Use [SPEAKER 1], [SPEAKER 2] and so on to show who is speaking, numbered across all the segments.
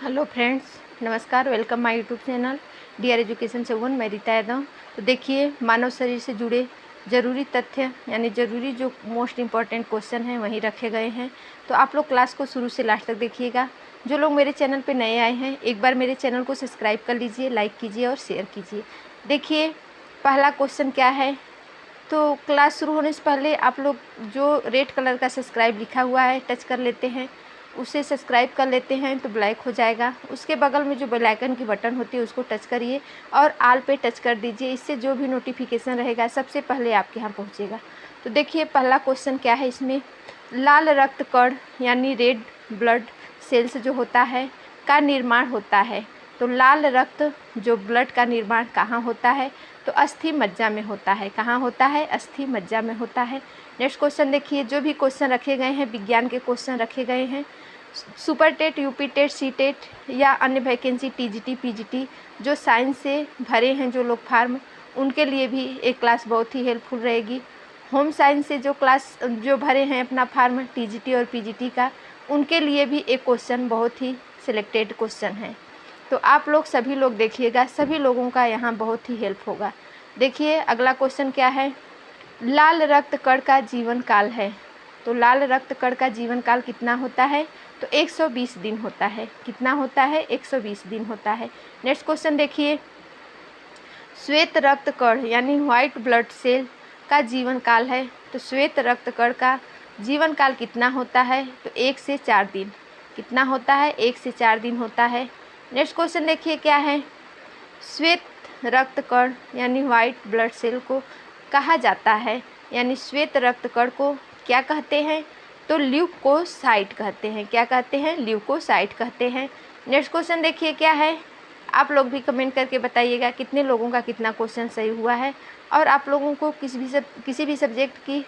[SPEAKER 1] Hello friends, नमस्कार। Welcome my YouTube channel dear education से मैं रीता यादव। तो देखिए, मानव शरीर से जुड़े ज़रूरी तथ्य यानी ज़रूरी जो मोस्ट इम्पॉर्टेंट क्वेश्चन हैं वहीं रखे गए हैं। तो आप लोग क्लास को शुरू से लास्ट तक देखिएगा। जो लोग मेरे चैनल पे नए आए हैं, एक बार मेरे चैनल को सब्सक्राइब कर लीजिए, लाइक कीजिए और शेयर कीजिए। देखिए, पहला क्वेश्चन क्या है। तो क्लास शुरू होने से पहले आप लोग जो रेड कलर का सब्सक्राइब लिखा हुआ है टच कर लेते हैं, उसे सब्सक्राइब कर लेते हैं तो ब्लैक हो जाएगा। उसके बगल में जो बेल आइकन की बटन होती है उसको टच करिए और आल पे टच कर दीजिए। इससे जो भी नोटिफिकेशन रहेगा सबसे पहले आपके यहाँ पहुँचेगा। तो देखिए, पहला क्वेश्चन क्या है इसमें। लाल रक्त कण यानी रेड ब्लड सेल्स जो होता है का निर्माण होता है। तो लाल रक्त जो ब्लड का निर्माण कहाँ होता है, तो अस्थि मज्जा में होता है। कहाँ होता है? अस्थि मज्जा में होता है। नेक्स्ट क्वेश्चन देखिए, जो भी क्वेश्चन रखे गए हैं विज्ञान के क्वेश्चन रखे गए हैं। Super TET, UP TET, C TET या अन्य वैकेंसी टीजीटी पीजीटी जो साइंस से भरे हैं जो लोग फार्म, उनके लिए भी एक क्लास बहुत ही हेल्पफुल रहेगी। होम साइंस से जो भरे हैं अपना फार्म टीजीटी और पीजीटी का, उनके लिए भी एक क्वेश्चन बहुत ही सिलेक्टेड क्वेश्चन है। तो आप लोग सभी लोग देखिएगा, सभी लोगों का यहाँ बहुत ही हेल्प होगा। देखिए, अगला क्वेश्चन क्या है। लाल रक्त कण का जीवन काल है। तो लाल रक्त कण का जीवन काल कितना होता है? तो 120 दिन होता है। कितना होता है? 120 दिन होता है। नेक्स्ट क्वेश्चन देखिए, श्वेत रक्त कण यानी व्हाइट ब्लड सेल का जीवन काल है। तो श्वेत रक्त कण का जीवन काल कितना होता है? तो 1 से 4 दिन। कितना होता है? 1 से 4 दिन होता है। नेक्स्ट क्वेश्चन देखिए क्या है। श्वेत रक्त कण यानी व्हाइट ब्लड सेल को कहा जाता है, यानी श्वेत रक्त कण को क्या कहते हैं? तो ल्यूकोसाइट कहते हैं। क्या कहते हैं? ल्यूकोसाइट कहते हैं। नेक्स्ट क्वेश्चन देखिए क्या है। आप लोग भी कमेंट करके बताइएगा कितने लोगों का कितना क्वेश्चन सही हुआ है। और आप लोगों को किसी भी सब्जेक्ट की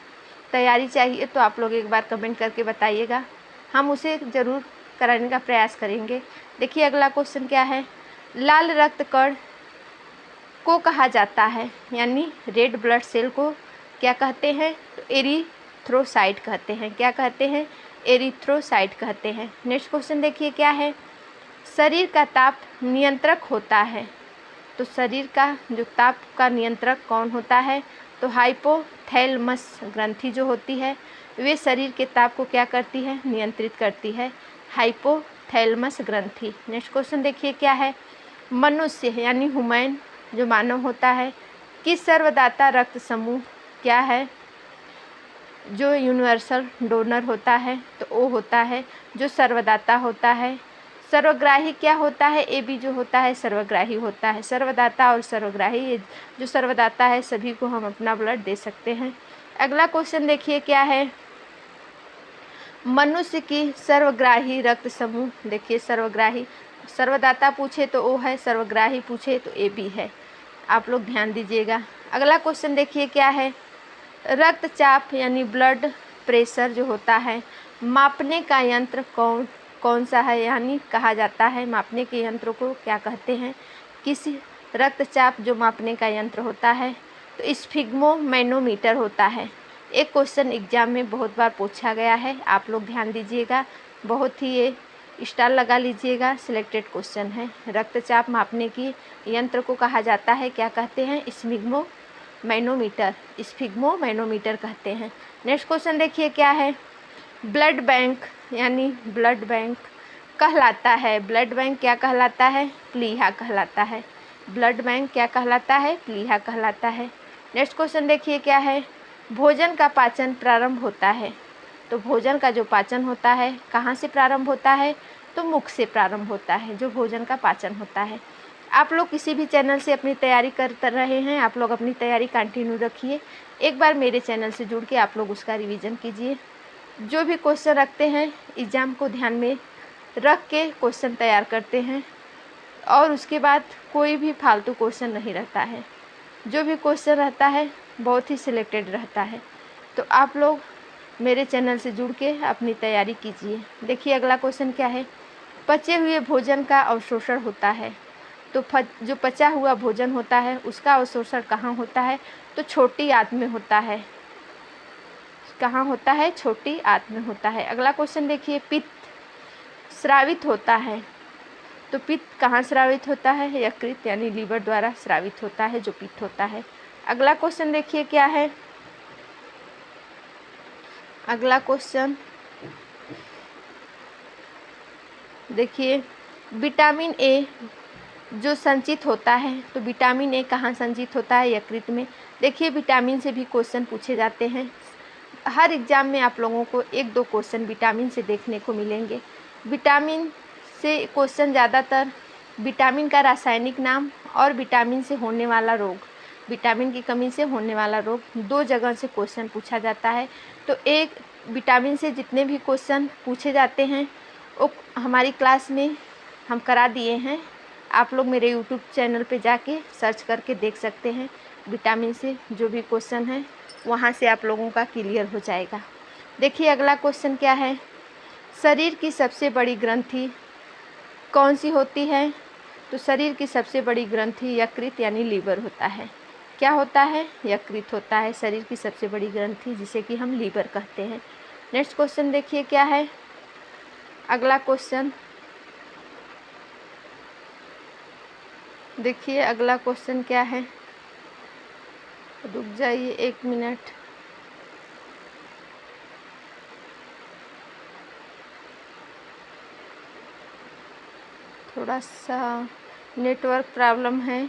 [SPEAKER 1] तैयारी चाहिए तो आप लोग एक बार कमेंट करके बताइएगा, हम उसे ज़रूर कराने का प्रयास करेंगे। देखिए, अगला क्वेश्चन क्या है। लाल रक्त कण को कहा जाता है, यानी रेड ब्लड सेल को क्या कहते हैं? तो एरिथ्रोसाइट कहते हैं। क्या कहते हैं? एरिथ्रोसाइट कहते हैं। नेक्स्ट क्वेश्चन देखिए क्या है। शरीर का ताप नियंत्रक होता है। तो शरीर का जो ताप का नियंत्रक कौन होता है? तो हाइपोथैलेमस ग्रंथि जो होती है वे शरीर के ताप को क्या करती है? नियंत्रित करती है। हाइपोथैलेमस ग्रंथि। नेक्स्ट क्वेश्चन देखिए क्या है। मनुष्य यानी ह्यूमन जो मानव होता है किस सर्वदाता रक्त समूह क्या है जो यूनिवर्सल डोनर होता है? तो वो होता है जो सर्वदाता होता है। सर्वग्राही क्या होता है? ए बी जो होता है सर्वग्राही होता है। सर्वदाता और सर्वग्राही, ये जो सर्वदाता है सभी को हम अपना ब्लड दे सकते हैं। अगला क्वेश्चन देखिए क्या है। मनुष्य की सर्वग्राही रक्त समूह। देखिए, सर्वग्राही, सर्वदाता पूछे तो ओ है, सर्वग्राही पूछे तो ए बी है। आप लोग ध्यान दीजिएगा। अगला क्वेश्चन देखिए क्या है। रक्तचाप यानी ब्लड प्रेशर जो होता है मापने का यंत्र कौन सा है, यानी कहा जाता है मापने के यंत्र को क्या कहते हैं? किसी रक्तचाप जो मापने का यंत्र होता है तो स्फिग्मोमैनोमीटर होता है। एक क्वेश्चन एग्जाम में बहुत बार पूछा गया है, आप लोग ध्यान दीजिएगा, बहुत ही ये स्टार लगा लीजिएगा, सिलेक्टेड क्वेश्चन है। रक्तचाप मापने की यंत्र को कहा जाता है, क्या कहते हैं? स्फिग्मोमैनोमीटर कहते हैं। नेक्स्ट क्वेश्चन देखिए क्या है। ब्लड बैंक यानी ब्लड बैंक कहलाता है, ब्लड बैंक क्या कहलाता है? प्लीहा कहलाता है। ब्लड बैंक क्या कहलाता है? प्लीहा कहलाता है। नेक्स्ट क्वेश्चन देखिए क्या है। भोजन का पाचन प्रारंभ होता है। तो भोजन का जो पाचन होता है कहाँ से प्रारंभ होता है? तो मुख से प्रारंभ होता है, जो भोजन का पाचन होता है। आप लोग किसी भी चैनल से अपनी तैयारी कर रहे हैं, आप लोग अपनी तैयारी कंटिन्यू रखिए। एक बार मेरे चैनल से जुड़ के आप लोग उसका रिवीजन कीजिए। जो भी क्वेश्चन रखते हैं एग्ज़ाम को ध्यान में रख के क्वेश्चन तैयार करते हैं, और उसके बाद कोई भी फालतू क्वेश्चन नहीं रहता है। जो भी क्वेश्चन रहता है बहुत ही सिलेक्टेड रहता है। तो आप लोग मेरे चैनल से जुड़ के अपनी तैयारी कीजिए। देखिए, अगला क्वेश्चन क्या है। पचे हुए भोजन का अवशोषण होता है। तो जो पचा हुआ भोजन होता है उसका अवशोषण कहाँ होता है? तो छोटी आंत में होता है। कहाँ होता है? छोटी आंत में होता है। अगला क्वेश्चन देखिए। पित्त स्रावित होता है। तो पित्त कहाँ स्रावित होता है? यकृत यानी लीवर द्वारा स्रावित होता है जो पित्त होता है। अगला क्वेश्चन देखिए क्या है। अगला क्वेश्चन देखिए, विटामिन ए जो संचित होता है, तो विटामिन ए कहाँ संचित होता है? यकृत में। देखिए विटामिन से भी क्वेश्चन पूछे जाते हैं। हर एग्जाम में आप लोगों को 1-2 क्वेश्चन विटामिन से देखने को मिलेंगे। विटामिन से क्वेश्चन ज़्यादातर विटामिन का रासायनिक नाम और विटामिन से होने वाला रोग, विटामिन की कमी से होने वाला रोग, 2 जगह से क्वेश्चन पूछा जाता है। तो एक विटामिन से जितने भी क्वेश्चन पूछे जाते हैं वो हमारी क्लास में हम करा दिए हैं। आप लोग मेरे यूट्यूब चैनल पे जाके सर्च करके देख सकते हैं। विटामिन से जो भी क्वेश्चन है वहाँ से आप लोगों का क्लियर हो जाएगा। देखिए अगला क्वेश्चन क्या है। शरीर की सबसे बड़ी ग्रंथि कौन सी होती है? तो शरीर की सबसे बड़ी ग्रंथि यकृत यानी लीवर होता है। क्या होता है? यकृत होता है शरीर की सबसे बड़ी ग्रंथि, जिसे कि हम लीवर कहते हैं। नेक्स्ट क्वेश्चन देखिए क्या है। अगला क्वेश्चन देखिए, अगला क्वेश्चन क्या है। रुक जाइए 1 मिनट। थोड़ा सा नेटवर्क प्रॉब्लम है।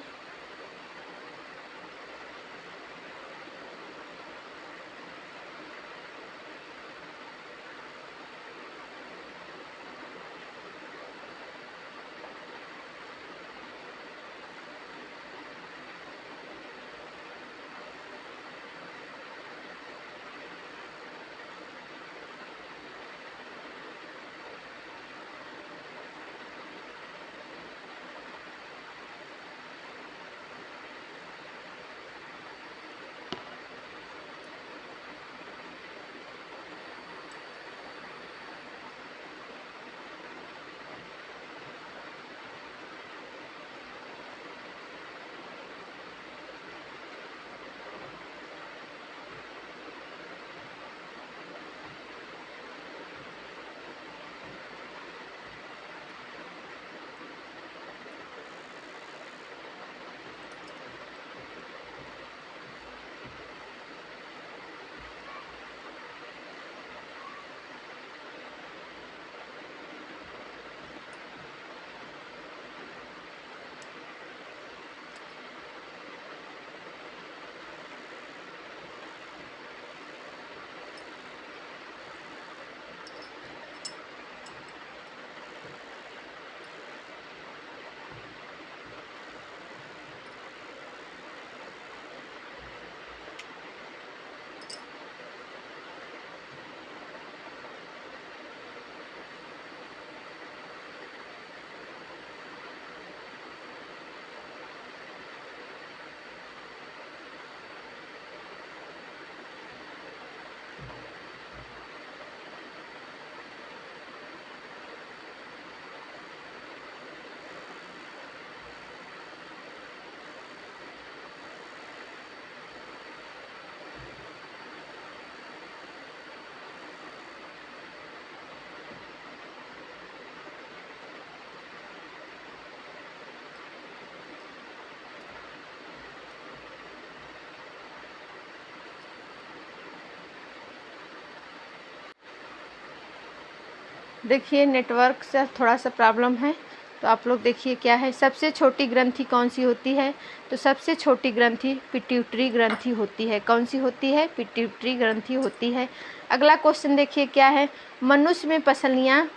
[SPEAKER 1] देखिए नेटवर्क से थोड़ा सा प्रॉब्लम है, तो आप लोग देखिए क्या है। सबसे छोटी ग्रंथि कौन सी होती है? तो सबसे छोटी ग्रंथि पिट्यूटरी ग्रंथि होती है। कौन सी होती है? पिट्यूटरी ग्रंथि होती है। अगला क्वेश्चन देखिए क्या है। मनुष्य में पसलियाँ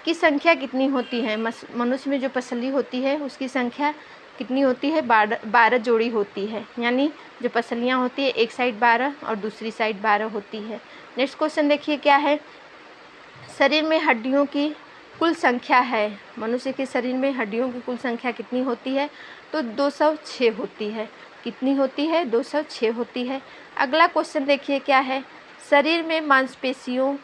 [SPEAKER 1] की संख्या कितनी होती है? मनुष्य में जो पसली होती है उसकी संख्या कितनी होती है? 12 जोड़ी होती है। यानी जो पसलियाँ होती है एक साइड 12 और दूसरी साइड 12 होती है। नेक्स्ट क्वेश्चन देखिए क्या है। शरीर में हड्डियों की कुल संख्या है। मनुष्य के शरीर में हड्डियों की कुल संख्या कितनी होती है? तो 206 होती है। कितनी होती है? 206 होती है। अगला क्वेश्चन देखिए क्या है। शरीर में मांसपेशियों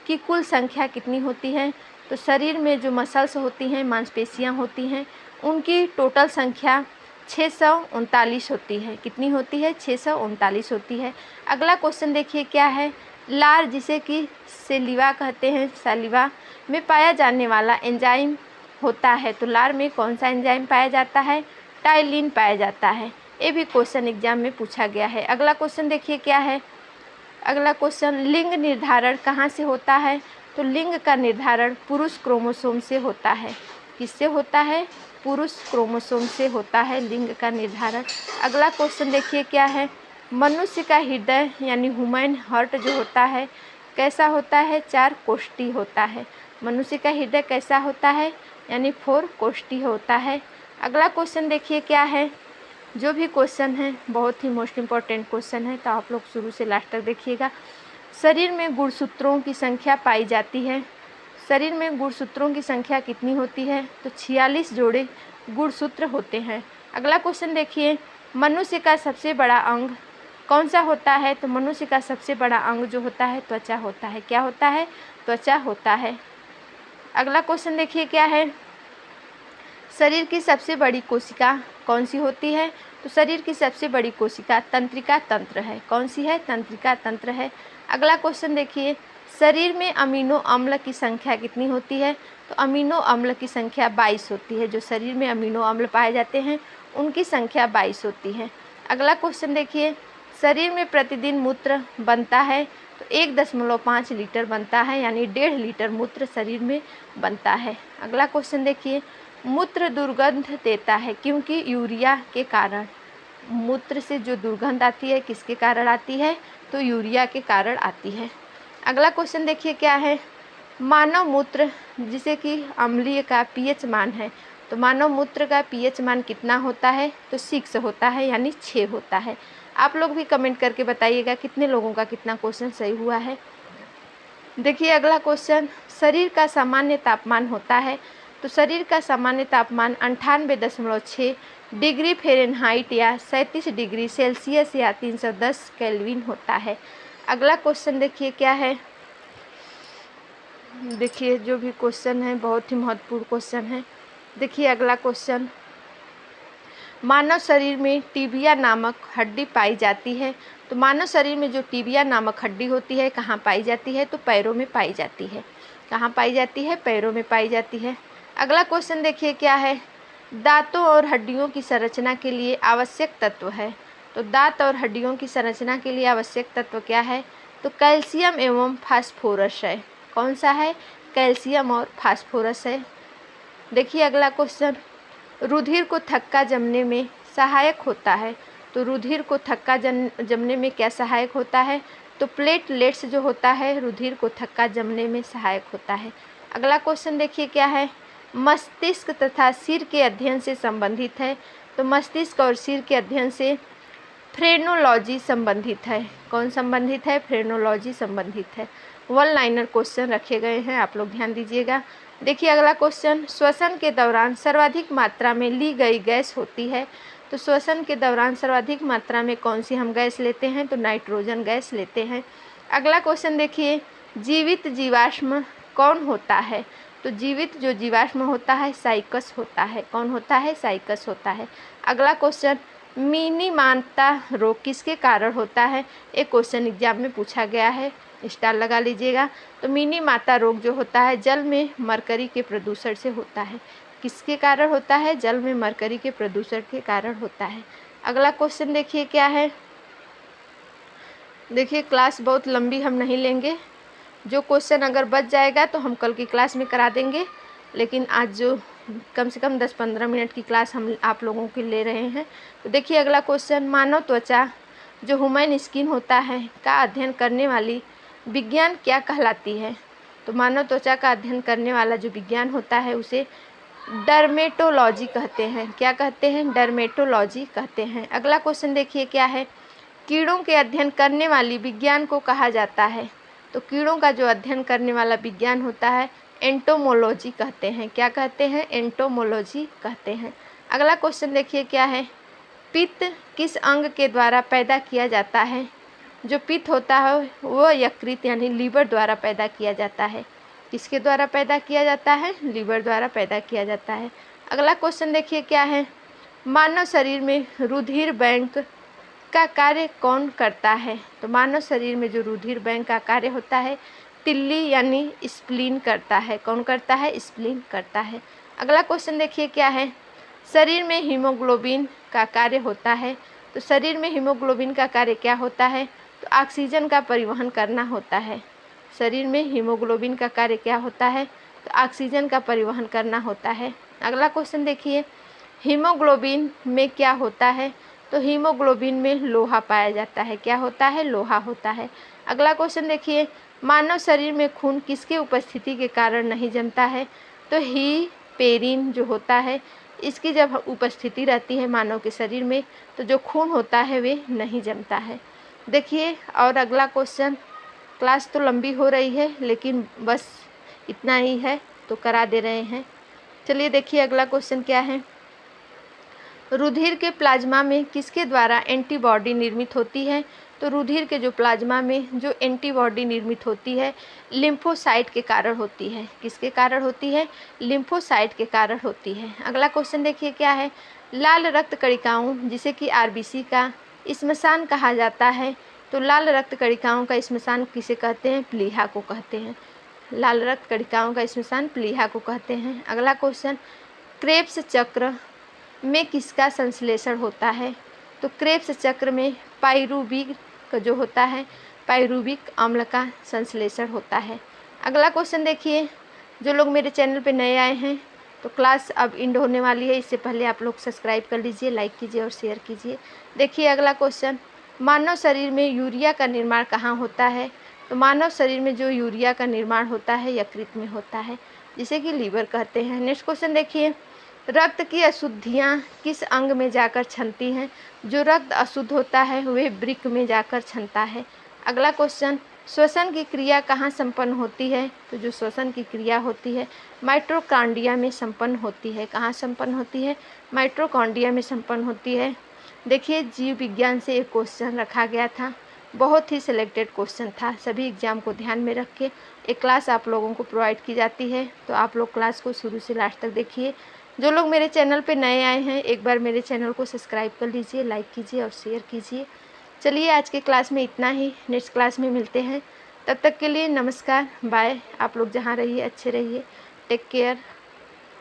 [SPEAKER 1] की कुल संख्या कितनी होती है? तो शरीर में जो मसल्स होती हैं, मांसपेशियां होती हैं, उनकी टोटल संख्या 639 होती है। कितनी होती है? 639 होती है। अगला क्वेश्चन देखिए क्या है। लार, जिसे कि सेलिवा कहते हैं, सैलिवा में पाया जाने वाला एंजाइम होता है तो लार में कौन सा एंजाइम पाया जाता है? टाइलिन पाया जाता है। ये भी क्वेश्चन एग्जाम में पूछा गया है। अगला क्वेश्चन देखिए क्या है। अगला क्वेश्चन, लिंग निर्धारण कहाँ से होता है? तो लिंग का निर्धारण पुरुष क्रोमोसोम से होता है। किससे होता है? पुरुष क्रोमोसोम से होता है लिंग का निर्धारण। अगला क्वेश्चन देखिए क्या है। मनुष्य का हृदय यानी ह्यूमन हार्ट जो होता है कैसा होता है? 4 कोष्ठी होता है। मनुष्य का हृदय कैसा होता है? यानी 4 कोष्ठी होता है। अगला क्वेश्चन देखिए क्या है। जो भी क्वेश्चन है बहुत ही मोस्ट इम्पॉर्टेंट क्वेश्चन है, तो आप लोग शुरू से लास्ट तक देखिएगा। शरीर में गुणसूत्रों की संख्या पाई जाती है। शरीर में गुणसूत्रों की संख्या कितनी होती है? तो 46 जोड़े गुणसूत्र होते हैं। अगला क्वेश्चन देखिए, मनुष्य का सबसे बड़ा अंग कौन सा होता है? तो मनुष्य का सबसे बड़ा अंग जो होता है त्वचा होता है। क्या होता है? त्वचा होता है। अगला क्वेश्चन देखिए क्या है। शरीर की सबसे बड़ी कोशिका कौन सी होती है? तो शरीर की सबसे बड़ी कोशिका तंत्रिका तंत्र है। कौन सी है? तंत्रिका तंत्र है। अगला क्वेश्चन देखिए, शरीर में अमीनो अम्ल की संख्या कितनी होती है? तो अमीनो अम्ल की संख्या 22 होती है। जो शरीर में अमीनो अम्ल पाए जाते हैं उनकी संख्या 22 होती है। अगला क्वेश्चन देखिए, शरीर में प्रतिदिन मूत्र बनता है तो 1.5 लीटर बनता है, यानी 1.5 लीटर मूत्र शरीर में बनता है। अगला क्वेश्चन देखिए, मूत्र दुर्गंध देता है क्योंकि यूरिया के कारण। मूत्र से जो दुर्गंध आती है किसके कारण आती है? तो यूरिया के कारण आती है। अगला क्वेश्चन देखिए क्या है। मानव मूत्र जिसे कि अम्लीय का पीएच मान है, तो मानव मूत्र का पीएच मान कितना होता है? तो 6 होता है, यानी 6 होता है। आप लोग भी कमेंट करके बताइएगा कितने लोगों का कितना क्वेश्चन सही हुआ है। देखिए अगला क्वेश्चन, शरीर का सामान्य तापमान होता है। तो शरीर का सामान्य तापमान 98.6 डिग्री फ़ारेनहाइट या 37 डिग्री सेल्सियस या 310 केल्विन होता है। अगला क्वेश्चन देखिए क्या है। देखिए जो भी क्वेश्चन है बहुत ही महत्वपूर्ण क्वेश्चन है। देखिए अगला क्वेश्चन, मानव शरीर में टिबिया नामक हड्डी पाई जाती है। तो मानव शरीर में जो टिबिया नामक हड्डी होती है कहाँ पाई जाती है? तो पैरों में पाई जाती है। कहाँ पाई जाती है? पैरों में पाई जाती है। अगला क्वेश्चन देखिए क्या है। दांतों और हड्डियों की संरचना के लिए आवश्यक तत्व है। तो दांत और हड्डियों की संरचना के लिए आवश्यक तत्व क्या है? तो कैल्शियम एवं फास्फोरस है। कौन सा है? कैल्शियम और फास्फोरस है। देखिए अगला क्वेश्चन, रुधिर को थक्का जमने में सहायक होता है। तो रुधिर को थक्का जमने में क्या सहायक होता है? तो प्लेटलेट्स जो होता है रुधिर को थक्का जमने में सहायक होता है। अगला क्वेश्चन देखिए क्या है। मस्तिष्क तथा सिर के अध्ययन से संबंधित है। तो मस्तिष्क और सिर के अध्ययन से फ्रेनोलॉजी संबंधित है। कौन संबंधित है? फ्रेनोलॉजी संबंधित है। 1 लाइनर क्वेश्चन रखे गए हैं, आप लोग ध्यान दीजिएगा। देखिए अगला क्वेश्चन, श्वसन के दौरान सर्वाधिक मात्रा में ली गई गैस होती है। तो श्वसन के दौरान सर्वाधिक मात्रा में कौन सी हम गैस लेते हैं? तो नाइट्रोजन गैस लेते हैं। अगला क्वेश्चन देखिए, जीवित जीवाश्म कौन होता है? तो जीवित जो जीवाश्म होता है साइकस होता है। कौन होता है? साइकस होता है। अगला क्वेश्चन, मिनीमानता रोग किसके कारण होता है? एक क्वेश्चन एग्जाम में पूछा गया है, स्टार लगा लीजिएगा। तो मिनी माता रोग जो होता है जल में मरकरी के प्रदूषण से होता है। किसके कारण होता है? जल में मरकरी के प्रदूषण के कारण होता है। अगला क्वेश्चन देखिए क्या है। देखिए क्लास बहुत लंबी हम नहीं लेंगे, जो क्वेश्चन अगर बच जाएगा तो हम कल की क्लास में करा देंगे, लेकिन आज जो कम से कम 10-15 मिनट की क्लास हम आप लोगों के ले रहे हैं। तो देखिए अगला क्वेश्चन, मानव त्वचा जो ह्यूमन स्किन होता है का अध्ययन करने वाली विज्ञान क्या कहलाती है? तो मानव त्वचा का अध्ययन करने वाला जो विज्ञान होता है उसे डर्मेटोलॉजी कहते हैं। क्या कहते हैं? डर्मेटोलॉजी कहते हैं। अगला क्वेश्चन देखिए क्या है। कीड़ों के अध्ययन करने वाली विज्ञान को कहा जाता है। तो कीड़ों का जो अध्ययन करने वाला विज्ञान होता है एंटोमोलॉजी कहते हैं। क्या कहते हैं? एंटोमोलॉजी कहते हैं। अगला क्वेश्चन देखिए क्या है। पित्त किस अंग के द्वारा पैदा किया जाता है? जो पित्त होता है वो यकृत यानी लीवर द्वारा पैदा किया जाता है। किसके द्वारा पैदा किया जाता है? लीवर द्वारा पैदा किया जाता है। अगला क्वेश्चन देखिए क्या है। मानव शरीर में रुधिर बैंक का कार्य कौन करता है? तो मानव शरीर में जो रुधिर बैंक का कार्य होता है तिल्ली यानी स्प्लीन करता है। कौन करता है? स्प्लीन करता है। अगला क्वेश्चन देखिए क्या है, शरीर में हीमोग्लोबिन का कार्य होता है। तो शरीर में हीमोग्लोबिन का कार्य क्या होता है, तो ऑक्सीजन का परिवहन करना होता है। शरीर में हीमोग्लोबिन का कार्य क्या होता है, तो ऑक्सीजन का परिवहन करना होता है। अगला क्वेश्चन देखिए, हीमोग्लोबिन में क्या होता है, तो हीमोग्लोबिन में लोहा पाया जाता है। क्या होता है, लोहा होता है। अगला क्वेश्चन देखिए, मानव शरीर में खून किसके उपस्थिति के कारण नहीं जमता है, तो हीपेरिन जो होता है इसकी जब उपस्थिति रहती है मानव के शरीर में तो जो खून होता है वे नहीं जमता है। देखिए और अगला क्वेश्चन, क्लास तो लंबी हो रही है लेकिन बस इतना ही है तो करा दे रहे हैं। चलिए देखिए अगला क्वेश्चन क्या है, रुधिर के प्लाज्मा में किसके द्वारा एंटीबॉडी निर्मित होती है, तो रुधिर के जो प्लाज्मा में जो एंटीबॉडी निर्मित होती है लिम्फोसाइट के कारण होती है। किसके कारण होती है, लिम्फोसाइट के कारण होती है। अगला क्वेश्चन देखिए क्या है, लाल रक्त कणिकाओं जिसे कि आरबीसी का श्मशान कहा जाता है, तो लाल रक्त कणिकाओं का श्मशान किसे कहते हैं, प्लीहा को कहते हैं। लाल रक्त कणिकाओं का श्मशान प्लीहा को कहते हैं। अगला क्वेश्चन, क्रेब्स चक्र में किसका संश्लेषण होता है, तो क्रेब्स चक्र में पाइरूविक जो होता है पाइरूविक अम्ल का संश्लेषण होता है। अगला क्वेश्चन देखिए, जो लोग मेरे चैनल पे नए आए हैं तो क्लास अब एंड होने वाली है, इससे पहले आप लोग सब्सक्राइब कर लीजिए, लाइक कीजिए और शेयर कीजिए। देखिए अगला क्वेश्चन, मानव शरीर में यूरिया का निर्माण कहाँ होता है, तो मानव शरीर में जो यूरिया का निर्माण होता है यकृत में होता है, जिसे कि लीवर कहते हैं। नेक्स्ट क्वेश्चन देखिए, रक्त की अशुद्धियाँ किस अंग में जाकर छनती हैं, जो रक्त अशुद्ध होता है वह वृक्क में जाकर छनता है। अगला क्वेश्चन, श्वसन की क्रिया कहाँ संपन्न होती है, तो जो श्वसन की क्रिया होती है माइटोकॉन्ड्रिया में संपन्न होती है। कहाँ संपन्न होती है, माइटोकॉन्ड्रिया में संपन्न होती है। देखिए जीव विज्ञान से एक क्वेश्चन रखा गया था, बहुत ही सिलेक्टेड क्वेश्चन था, सभी एग्जाम को ध्यान में रख के एक क्लास आप लोगों को प्रोवाइड की जाती है, तो आप लोग क्लास को शुरू से लास्ट तक देखिए। जो लोग मेरे चैनल पे नए आए हैं एक बार मेरे चैनल को सब्सक्राइब कर लीजिए, लाइक कीजिए और शेयर कीजिए। चलिए आज के क्लास में इतना ही, नेक्स्ट क्लास में मिलते हैं, तब तक के लिए नमस्कार, बाय। आप लोग जहाँ रहिए अच्छे रहिए, टेक केयर।